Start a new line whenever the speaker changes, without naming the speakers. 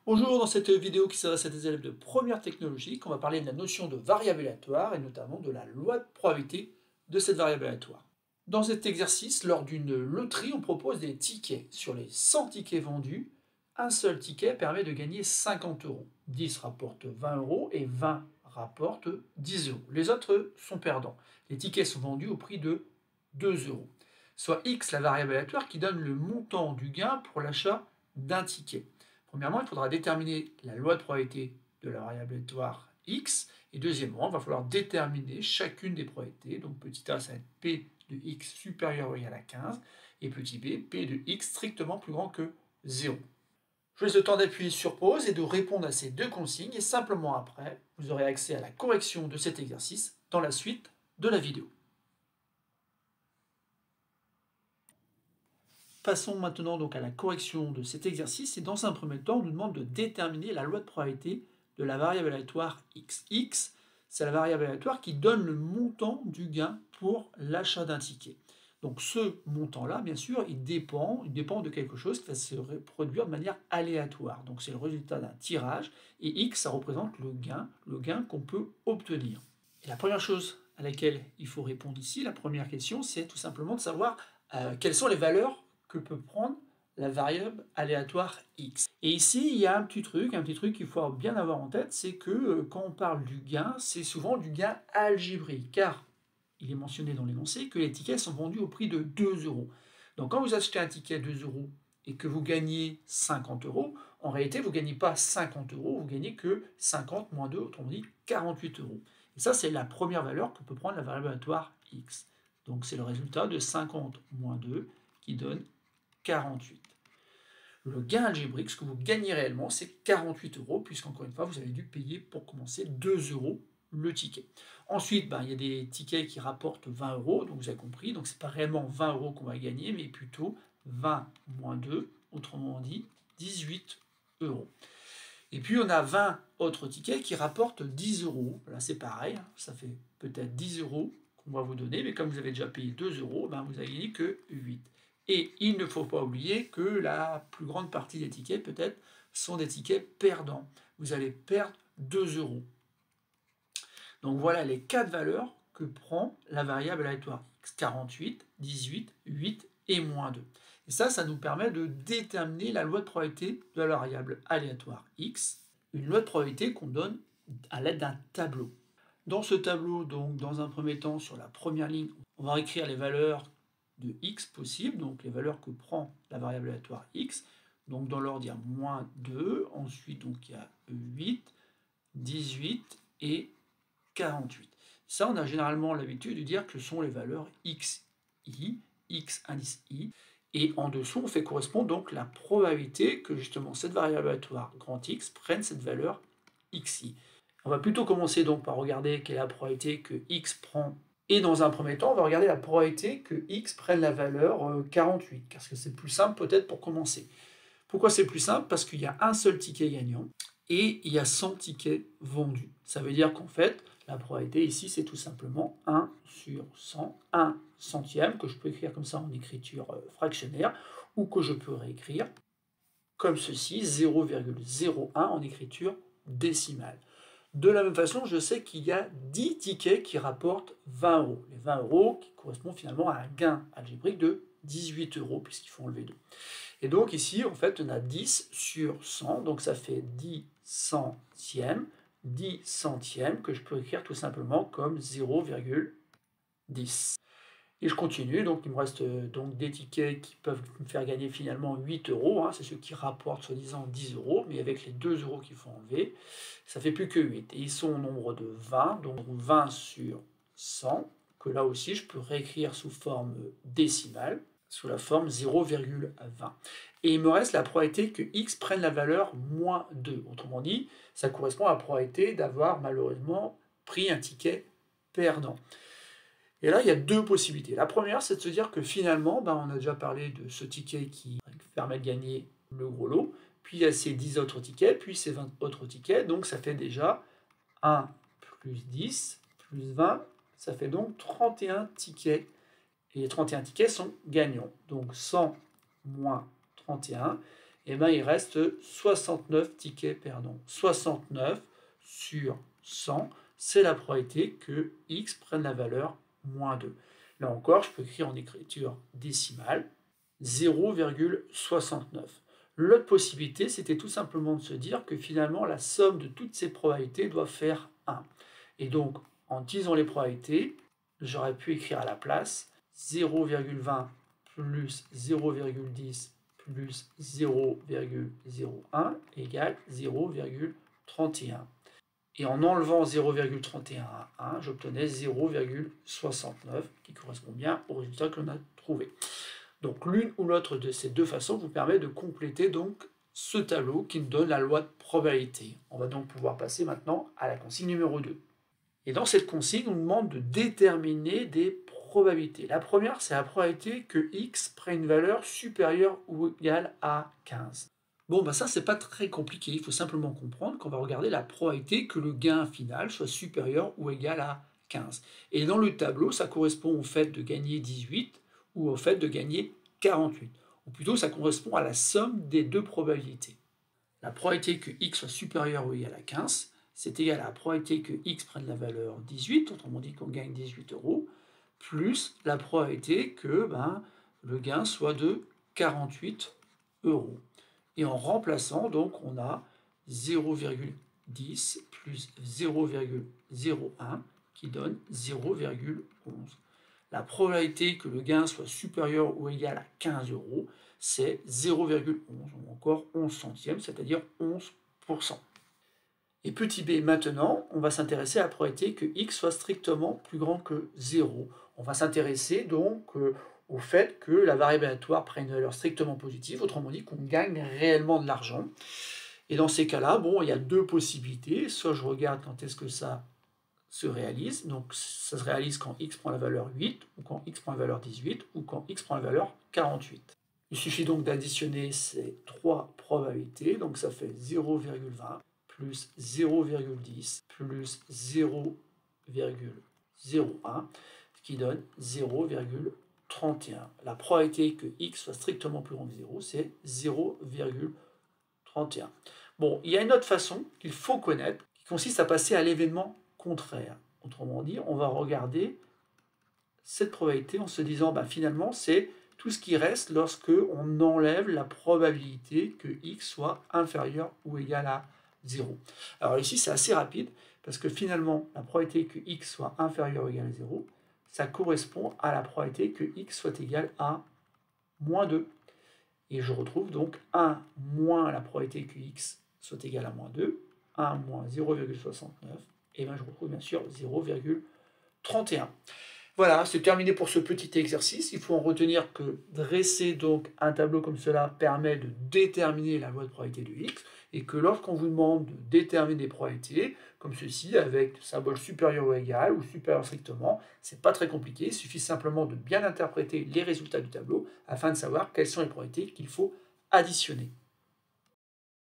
Bonjour, dans cette vidéo qui s'adresse à des élèves de première technologique, on va parler de la notion de variable aléatoire et notamment de la loi de probabilité de cette variable aléatoire. Dans cet exercice, lors d'une loterie, on propose des tickets. Sur les 100 tickets vendus, un seul ticket permet de gagner 50 euros. 10 rapportent 20 euros et 20 rapportent 10 euros. Les autres sont perdants. Les tickets sont vendus au prix de 2 euros. Soit x la variable aléatoire qui donne le montant du gain pour l'achat d'un ticket. Premièrement, il faudra déterminer la loi de probabilité de la variable aléatoire x. Et deuxièmement, il va falloir déterminer chacune des probabilités. Donc petit a, ça va être p de x supérieur ou égal à 15. Et petit b, p de x strictement plus grand que 0. Je vous laisse le temps d'appuyer sur pause et de répondre à ces deux consignes. Et simplement après, vous aurez accès à la correction de cet exercice dans la suite de la vidéo. Passons maintenant donc à la correction de cet exercice et dans un premier temps, on nous demande de déterminer la loi de probabilité de la variable aléatoire x. X, c'est la variable aléatoire qui donne le montant du gain pour l'achat d'un ticket. Donc ce montant-là, bien sûr, il dépend de quelque chose qui va se produire de manière aléatoire. Donc c'est le résultat d'un tirage et x, ça représente le gain qu'on peut obtenir. Et la première chose à laquelle il faut répondre ici, la première question, c'est tout simplement de savoir quelles sont les valeurs que peut prendre la variable aléatoire x. Et ici, il y a un petit truc qu'il faut bien avoir en tête, c'est que quand on parle du gain, c'est souvent du gain algébrique, car il est mentionné dans l'énoncé que les tickets sont vendus au prix de 2 euros. Donc quand vous achetez un ticket 2 euros et que vous gagnez 50 euros, en réalité, vous ne gagnez pas 50 euros, vous gagnez que 50 moins 2, autrement dit 48 euros. Et ça, c'est la première valeur que peut prendre la variable aléatoire x. Donc c'est le résultat de 50 moins 2 qui donne 48. Le gain algébrique, ce que vous gagnez réellement, c'est 48 euros, puisqu'encore une fois, vous avez dû payer pour commencer 2 euros le ticket. Ensuite, il y a des tickets qui rapportent 20 euros, donc vous avez compris, donc c'est pas réellement 20 euros qu'on va gagner, mais plutôt 20 moins 2, autrement dit 18 euros. Et puis on a 20 autres tickets qui rapportent 10 euros. Là c'est pareil, ça fait peut-être 10 euros qu'on va vous donner, mais comme vous avez déjà payé 2 euros, vous n'avez gagné que 8. Et il ne faut pas oublier que la plus grande partie des tickets, peut-être, sont des tickets perdants. Vous allez perdre 2 euros. Donc voilà les 4 valeurs que prend la variable aléatoire x. 48, 18, 8 et moins 2. Et ça nous permet de déterminer la loi de probabilité de la variable aléatoire x, une loi de probabilité qu'on donne à l'aide d'un tableau. Dans ce tableau, donc, dans un premier temps, sur la première ligne, on va écrire les valeurs de x possibles, donc les valeurs que prend la variable aléatoire x. Donc dans l'ordre, il y a moins 2, ensuite donc, il y a 8, 18 et 48. Ça, on a généralement l'habitude de dire que ce sont les valeurs xi, x indice i, et en dessous, on fait correspondre donc la probabilité que justement cette variable aléatoire grand X prenne cette valeur xi. On va plutôt commencer donc par regarder quelle est la probabilité que x prend. Et dans un premier temps, on va regarder la probabilité que x prenne la valeur 48, parce que c'est plus simple peut-être pour commencer. Pourquoi c'est plus simple? Parce qu'il y a un seul ticket gagnant et il y a 100 tickets vendus. Ça veut dire qu'en fait, la probabilité ici, c'est tout simplement 1 sur 100, 1 centième, que je peux écrire comme ça en écriture fractionnaire, ou que je peux réécrire comme ceci, 0,01 en écriture décimale. De la même façon, je sais qu'il y a 10 tickets qui rapportent 20 euros. Les 20 euros qui correspondent finalement à un gain algébrique de 18 euros, puisqu'il faut enlever 2. Et donc ici, en fait, on a 10 sur 100, donc ça fait 10 centièmes, 10 centièmes, que je peux écrire tout simplement comme 0,10. Et je continue, donc il me reste donc des tickets qui peuvent me faire gagner finalement 8 euros, c'est ceux qui rapportent soi-disant 10 euros, mais avec les 2 euros qu'il faut enlever, ça fait plus que 8. Et ils sont au nombre de 20, donc 20 sur 100, que là aussi je peux réécrire sous forme décimale, sous la forme 0,20. Et il me reste la probabilité que x prenne la valeur moins 2. Autrement dit, ça correspond à la probabilité d'avoir malheureusement pris un ticket perdant. Et là, il y a deux possibilités. La première, c'est de se dire que finalement, on a déjà parlé de ce ticket qui permet de gagner le gros lot, puis il y a ces 10 autres tickets, puis ces 20 autres tickets, donc ça fait déjà 1 plus 10 plus 20, ça fait donc 31 tickets. Et les 31 tickets sont gagnants. Donc 100 moins 31, et ben, il reste 69 tickets perdants. 69 sur 100, c'est la probabilité que x prenne la valeur moins 2. Là encore, je peux écrire en écriture décimale 0,69. L'autre possibilité, c'était tout simplement de se dire que finalement, la somme de toutes ces probabilités doit faire 1. Et donc, en disant les probabilités, j'aurais pu écrire à la place 0,20 plus 0,10 plus 0,01 égale 0,31. Et en enlevant 0,31 à 1, j'obtenais 0,69 qui correspond bien au résultat que l'on a trouvé. Donc l'une ou l'autre de ces deux façons vous permet de compléter donc ce tableau qui nous donne la loi de probabilité. On va donc pouvoir passer maintenant à la consigne numéro 2. Et dans cette consigne, on nous demande de déterminer des probabilités. La première, c'est la probabilité que x prenne une valeur supérieure ou égale à 15. Bon, ben ça, c'est pas très compliqué. Il faut simplement comprendre qu'on va regarder la probabilité que le gain final soit supérieur ou égal à 15. Et dans le tableau, ça correspond au fait de gagner 18 ou au fait de gagner 48. Ou plutôt, ça correspond à la somme des deux probabilités. La probabilité que x soit supérieur ou égal à 15, c'est égal à la probabilité que x prenne la valeur 18, autrement dit qu'on gagne 18 €, plus la probabilité que le gain soit de 48 €. Et en remplaçant, donc, on a 0,10 plus 0,01 qui donne 0,11. La probabilité que le gain soit supérieur ou égal à 15 €, c'est 0,11, ou encore 11 centièmes, c'est-à-dire 11%. Et petit b, maintenant, on va s'intéresser à la probabilité que x soit strictement plus grand que 0. On va s'intéresser donc au fait que la variable aléatoire prenne une valeur strictement positive, autrement dit qu'on gagne réellement de l'argent. Et dans ces cas-là, bon, il y a deux possibilités. Soit je regarde quand est-ce que ça se réalise, donc ça se réalise quand x prend la valeur 8, ou quand x prend la valeur 18, ou quand x prend la valeur 48. Il suffit donc d'additionner ces trois probabilités, donc ça fait 0,20 plus 0,10 plus 0,01, qui donne 0,31. La probabilité que x soit strictement plus grand que 0, c'est 0,31. Bon, il y a une autre façon qu'il faut connaître, qui consiste à passer à l'événement contraire. Autrement dit, on va regarder cette probabilité en se disant, finalement, c'est tout ce qui reste lorsque on enlève la probabilité que x soit inférieur ou égal à 0. Alors ici, c'est assez rapide, parce que finalement, la probabilité que x soit inférieur ou égal à 0, ça correspond à la probabilité que x soit égal à moins 2. Et je retrouve donc 1 moins la probabilité que x soit égal à moins 2, 1 moins 0,69, et bien je retrouve bien sûr 0,31. Voilà, c'est terminé pour ce petit exercice. Il faut en retenir que dresser donc un tableau comme cela permet de déterminer la loi de probabilité de x, et que lorsqu'on vous demande de déterminer des probabilités, comme ceci, avec symbole supérieur ou égal, ou supérieur strictement, c'est pas très compliqué, il suffit simplement de bien interpréter les résultats du tableau, afin de savoir quelles sont les probabilités qu'il faut additionner.